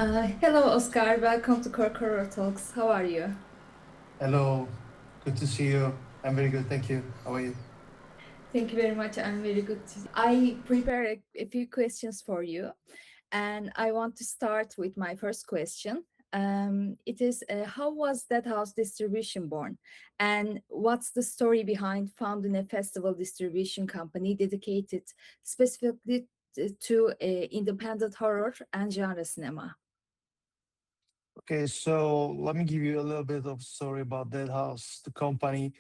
Hello, Oscar. Welcome to KORK Horror Talks. How are you? Hello, good to see you. I'm very good, thank you. How are you? Thank you very much. I'm very good. I prepared a few questions for you, and I want to start with my first question. It is how was Deadhouse Distribution born, and what's the story behind founding a festival distribution company dedicated specifically to independent horror and genre cinema? Okay, so let me give you a little bit of story about Deadhouse. The company,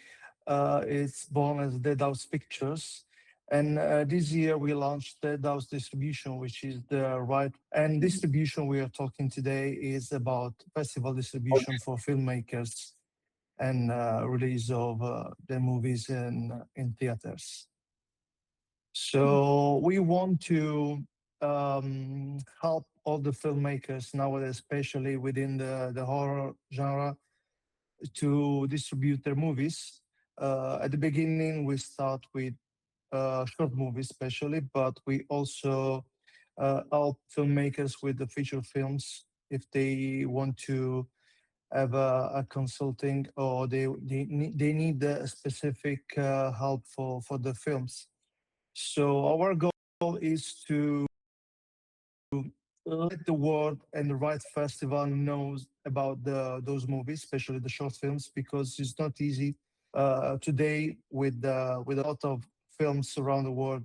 it's born as Deadhouse Pictures, and this year we launched Deadhouse Distribution, which is the right and distribution we are talking today is about festival distribution for filmmakers and release of their movies in theaters. So we want to help all the filmmakers nowadays, especially within the horror genre, to distribute their movies. At the beginning, we start with short movies, especially, but we also help filmmakers with the feature films if they want to have a consulting or they need a specific help for the films. So our goal is to let the world and the right festival knows about those movies, especially the short films, because it's not easy today with a lot of films around the world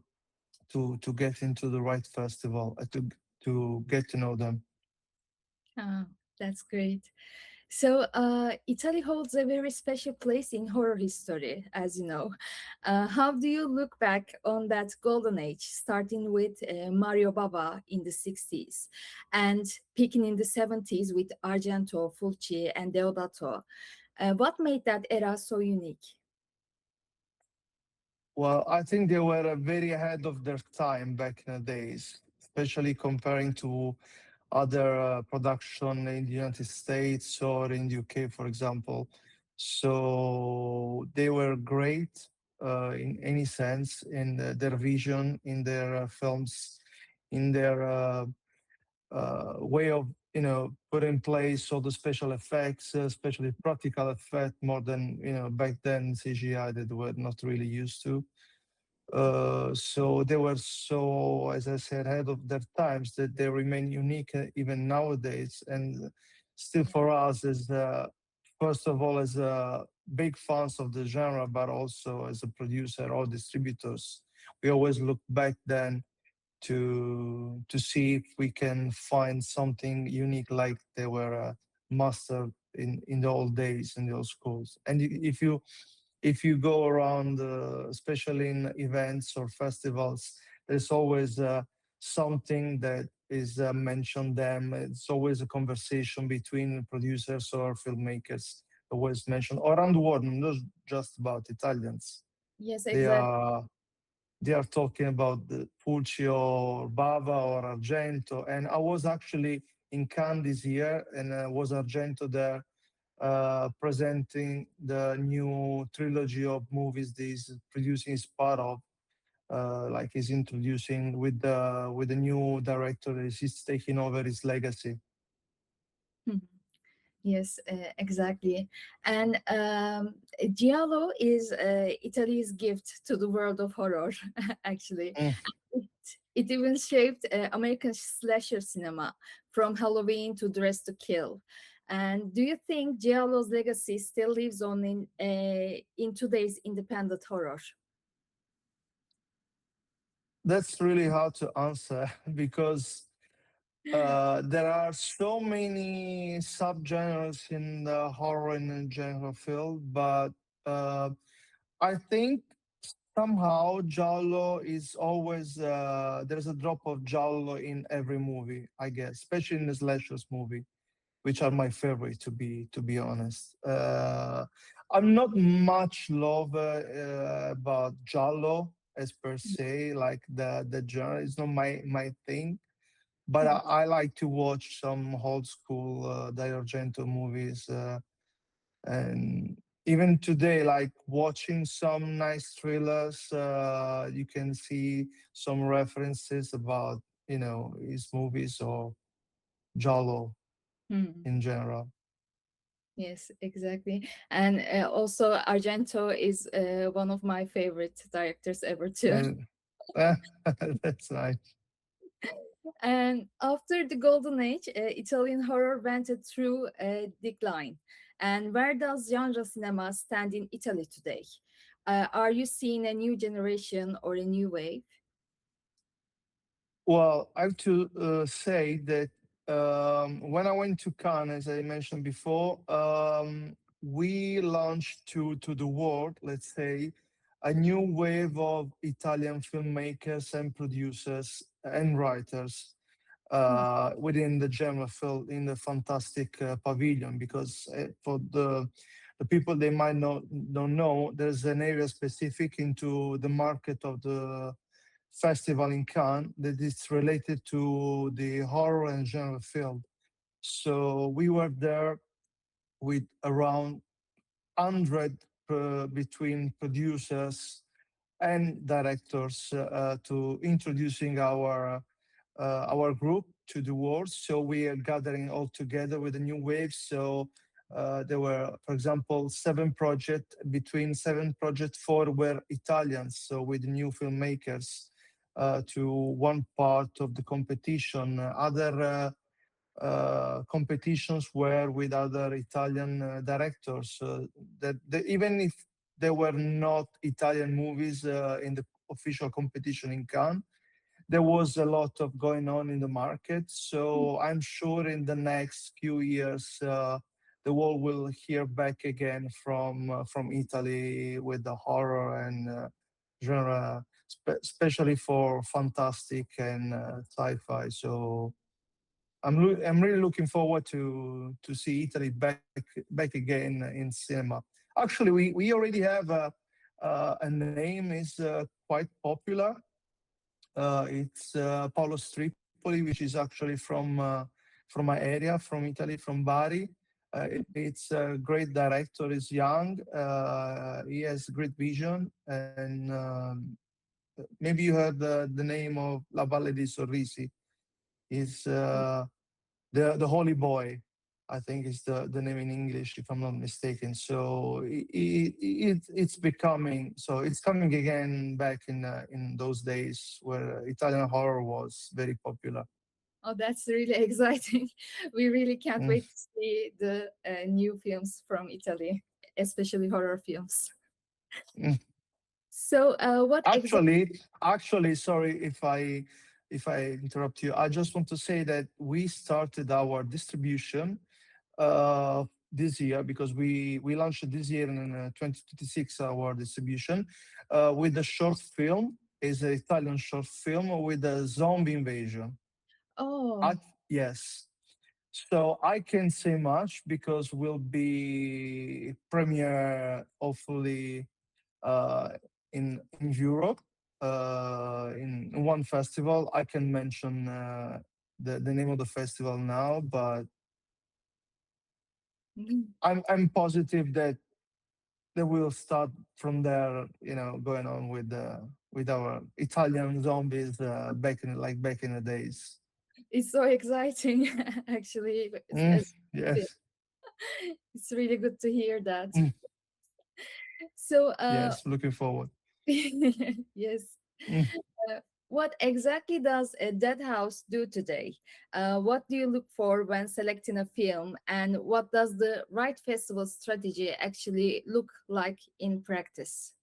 to get into the right festival to get to know them. Ah, that's great. So, Italy holds a very special place in horror history, as you know. How do you look back on that golden age, starting with Mario Bava in the 60s and peaking in the 70s with Argento, Fulci, and Deodato? What made that era so unique? Well, I think they were very ahead of their time back in the days, especially comparing to other production in the United States or in the UK, for example. So they were great in any sense in their vision, in their films, in their way of put in place all the special effects, especially practical effect, more than back then CGI that were not really used to. So they were so, as I said, ahead of their times that they remain unique even nowadays. And still for us, as first of all, as big fans of the genre, but also as a producer or distributors, we always look back then to see if we can find something unique like they were mastered in the old days in the old schools. And if you go around, especially in events or festivals, there's always something that is mentioned them. It's always a conversation between producers or filmmakers always mentioned around the world, not just about Italians. Yes, They exactly. are talking about the Fulci or Bava or Argento. And I was actually in Cannes this year, and was Argento there presenting the new trilogy of movies that he's producing is part of. Like he's introducing with the new director, he's taking over his legacy. Mhm. Yes, exactly. And Giallo is Italy's gift to the world of horror, actually. Mm. It, it even shaped American slasher cinema from Halloween to Dress to Kill. And do you think Giallo's legacy still lives on in today's independent horror? That's really hard to answer because there are so many subgenres in the horror and in genre field, but uh, I think somehow Giallo is always there's a drop of Giallo in every movie, I guess, especially in the slashers movie, which are my favorite to be honest. I'm not much lover about Giallo as per se, like the genre is not my thing, but I like to watch some old school Dario Argento movies, and even today, like watching some nice thrillers, you can see some references about his movies or giallo Hmm. in general. Yes, exactly. And also Argento is one of my favorite directors ever too. And that's nice. And after the golden age, Italian horror went through a decline. And where does genre cinema stand in Italy today? Are you seeing a new generation or a new wave? Well, I have to say that when I went to Cannes, as I mentioned before, we launched to the world, let's say, a new wave of Italian filmmakers and producers and writers within the genre field in the fantastic pavilion. Because for the people they might not don't know, there's an area specific into the market of the festival in Cannes that is related to the horror and genre field. So we were there with around 100 between producers and directors to introducing our group to the world. So we are gathering all together with a new wave. So there were, for example, 7 projects. Between 7 projects, 4 were Italians. So with new filmmakers to one part of the competition. Other competitions were with other Italian directors. Even if there were not Italian movies in the official competition in Cannes, there was a lot of going on in the market. So I'm sure in the next few years, the world will hear back again from Italy with the horror and genre, especially for fantastic and sci-fi. So I'm really looking forward to see Italy back again in cinema. Actually, we already have a name is quite popular. It's Paolo Stripoli, which is actually from my area, from Italy, from Bari. It's a great director. He's young. He has great vision, and maybe you heard the name of La Valle dei Sorrisi. Is the Holy Boy, I think is the name in English, if I'm not mistaken. So it's becoming so it's coming again back in those days where Italian horror was very popular. Oh, that's really exciting. We really can't Mm, wait to see the new films from Italy, especially horror films. mm. So, what exactly? Actually, sorry if I interrupt you. I just want to say that we started our distribution this year because we launched this year in 2026 our distribution with a short film. Is an Italian short film with a zombie invasion. Oh, I, yes. So I can't say much because we'll be premiere hopefully uh, in Europe in one festival. I can mention the name of the festival now, but mhm. I'm positive that they will start from there, going on with our Italian zombies back in the days. It's so exciting, actually. Mm, yes, It's really good to hear that. mm, So, yes, looking forward. yes. Mm. What exactly does a dead house do today? What do you look for when selecting a film, and what does the right festival strategy actually look like in practice?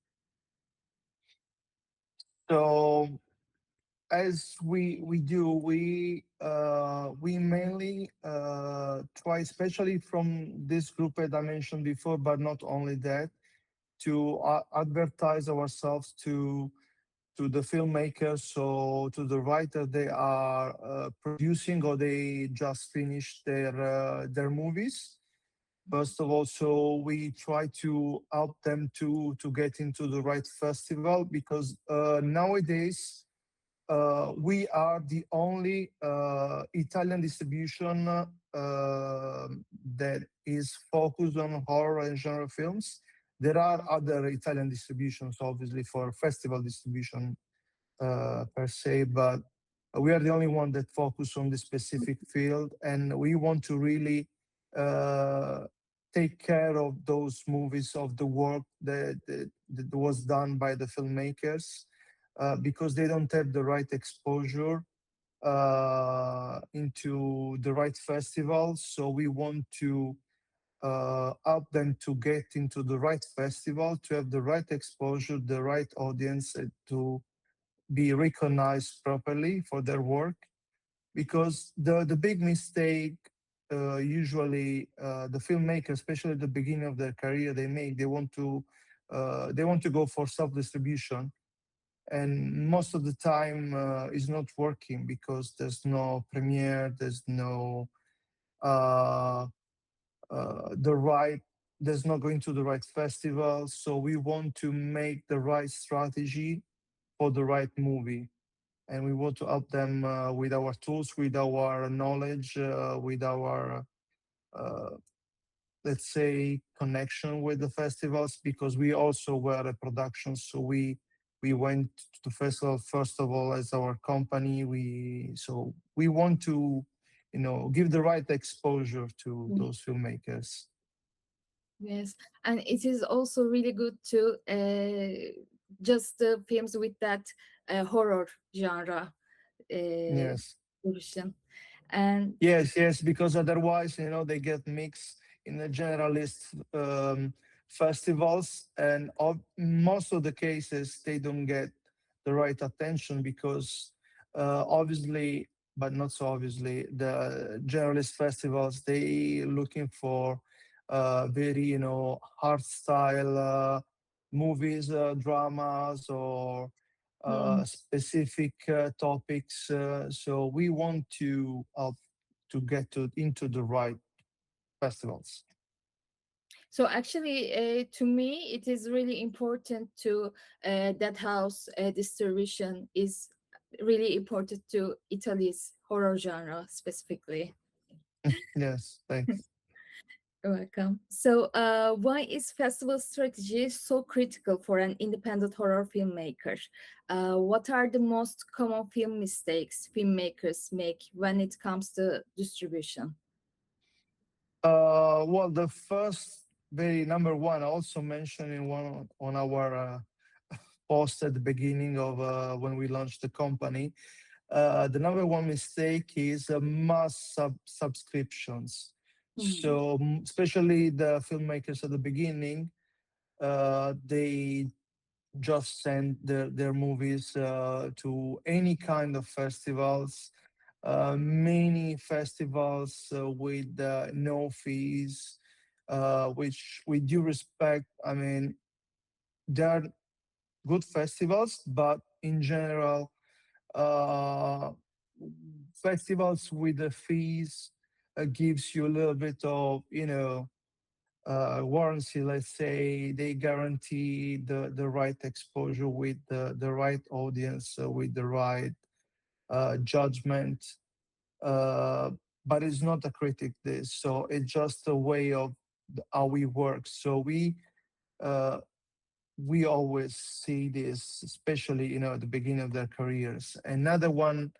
So as we do, we mainly try, especially from this group that I mentioned before, but not only that, to advertise ourselves to the filmmakers, so to the writer they are producing or they just finished their movies. First of all, so we try to help them to get into the right festival because nowadays we are the only Italian distribution that is focused on horror and genre films. There are other Italian distributions, obviously, for festival distribution per se, but We are the only one that focus on this specific field, and we want to really uh, take care of those movies, of the work that was done by the filmmakers, because they don't have the right exposure into the right festivals. So we want to help them to get into the right festival, to have the right exposure, the right audience, to be recognized properly for their work. Because the big mistake usually the filmmaker, especially at the beginning of their career, they make, they want to go for self distribution, and most of the time is not working because there's no premiere, there's no uh, the right, there's not going to the right festival. So we want to make the right strategy for the right movie, and we want to help them with our tools, with our knowledge, with our uh, let's say connection with the festivals, because we also were a production. So we went to festival first of all as our company. We want to, give the right exposure to Mm. those filmmakers. Yes, and it is also really good to just the films with that horror genre uh, Yes. version. And Yes, yes, because otherwise, they get mixed in the generalist festivals, and most of the cases they don't get the right attention because obviously, but not so obviously, the generalist festivals, they looking for very, hard style movies, dramas, or mm, specific topics. So we want to get into the right festivals. so actually, to me, it is really important to that house distribution is really important to Italy's horror genre specifically. Yes, thanks. You're welcome. So, why is festival strategy so critical for an independent horror filmmaker? What are the most common film mistakes filmmakers make when it comes to distribution? Well, the first, very number one, I also mentioned in one on our post at the beginning of when we launched the company. The number one mistake is mass subscriptions. Hmm. So, especially the filmmakers at the beginning, they just send their movies to any kind of festivals, many festivals with no fees, which, with due respect, I mean, they're good festivals, but in general, uh, festivals with the fees gives you a little bit of, warranty. Let's say they guarantee the right exposure with the right audience, with the right judgment, uh, but it's not a critic this, so it's just a way of how we work. So uh, we always see this, especially at the beginning of their careers. Another one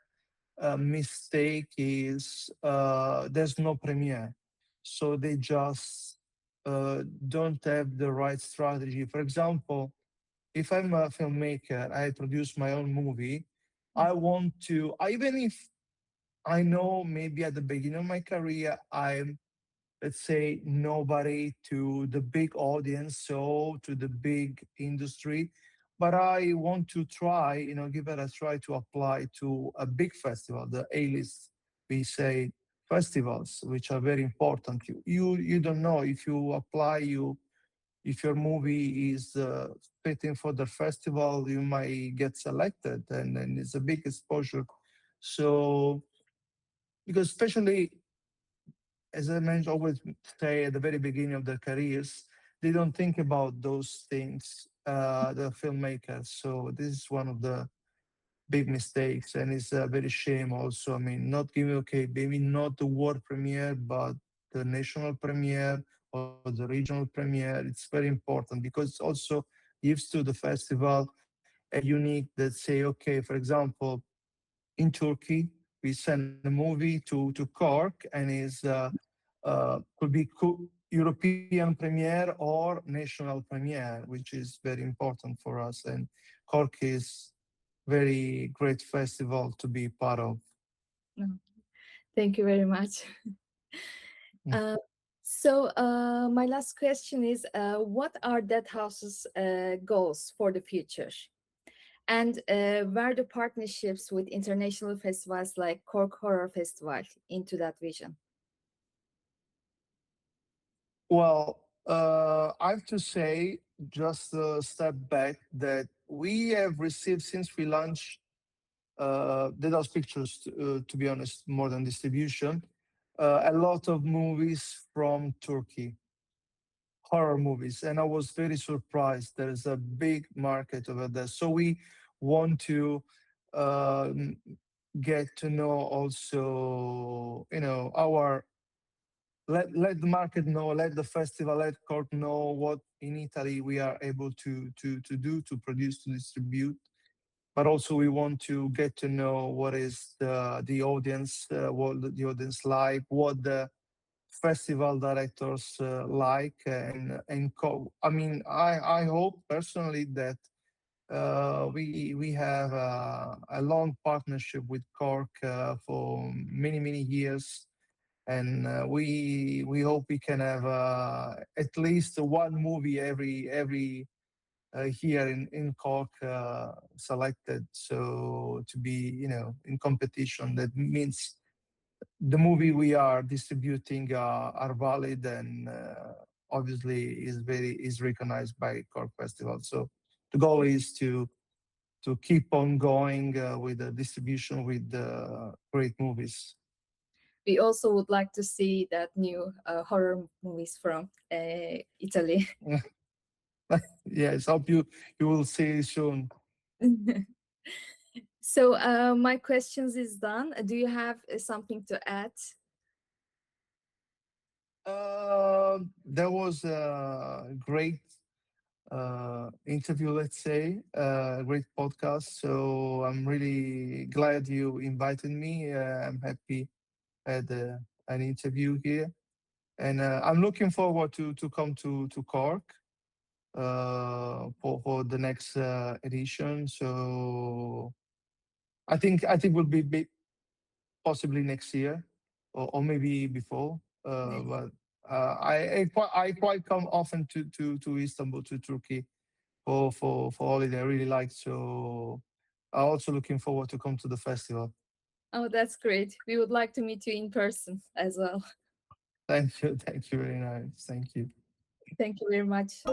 mistake is there's no premiere, so they just don't have the right strategy. For example, if I'm a filmmaker, I produce my own movie. I want to, even if I know maybe at the beginning of my career, I'm, let's say, nobody to the big audience, so to the big industry, but I want to try, give it a try to apply to a big festival, the A-list, we say, festivals, which are very important. You don't know if you apply, if your movie is fitting for the festival, you might get selected, and then it's a big exposure. So, because especially, as I mentioned, always say at the very beginning of their careers, they don't think about those things, the filmmakers. So this is one of the big mistakes, and it's a very shame also. I mean, not giving, okay, maybe not the world premiere, but the national premiere or the regional premiere. It's very important because it also gives to the festival a unique that say, okay, for example, in Turkey. We send a movie to Cork, and is could be European premiere or national premiere, which is very important for us. And Cork is very great festival to be part of. Mm, thank you very much. Mm. Uh, so my last question is, what are Deadhouse's goals for the future? And where the partnerships with international festivals like KORK Horror Festival into that vision? Well, I have to say, just a step back, that we have received since we launched Deadhouse Pictures, to be honest, more than distribution, a lot of movies from Turkey, horror movies, and I was very surprised. There is a big market over there, so we want to um, get to know also, our let the market know, let the festival, let Cork know what in Italy we are able to do, to produce, to distribute. But also we want to get to know what is the audience, what the audience like, what the festival directors like, I mean, I hope personally that we have a long partnership with Cork for many years, and we hope we can have at least one movie every here in Cork selected, so to be, in competition. That means the movie we are distributing are valid, and obviously is recognized by Cork Festival. So the goal is to keep on going with the distribution with great movies. We also would like to see that new horror movies from Italy. Yes, hope you will see soon. So my questions is done. Do you have something to add? There was a great interview, let's say, great podcast. So I'm really glad you invited me. I'm happy I had an interview here, and I'm looking forward to come to Cork for the next edition. So I think will be possibly next year, or maybe before. But I quite come often to Istanbul, to Turkey, for holiday. I really like, so I'm also looking forward to come to the festival. Oh, that's great. We would like to meet you in person as well. Thank you, thank you, very nice, thank you. Thank you very much.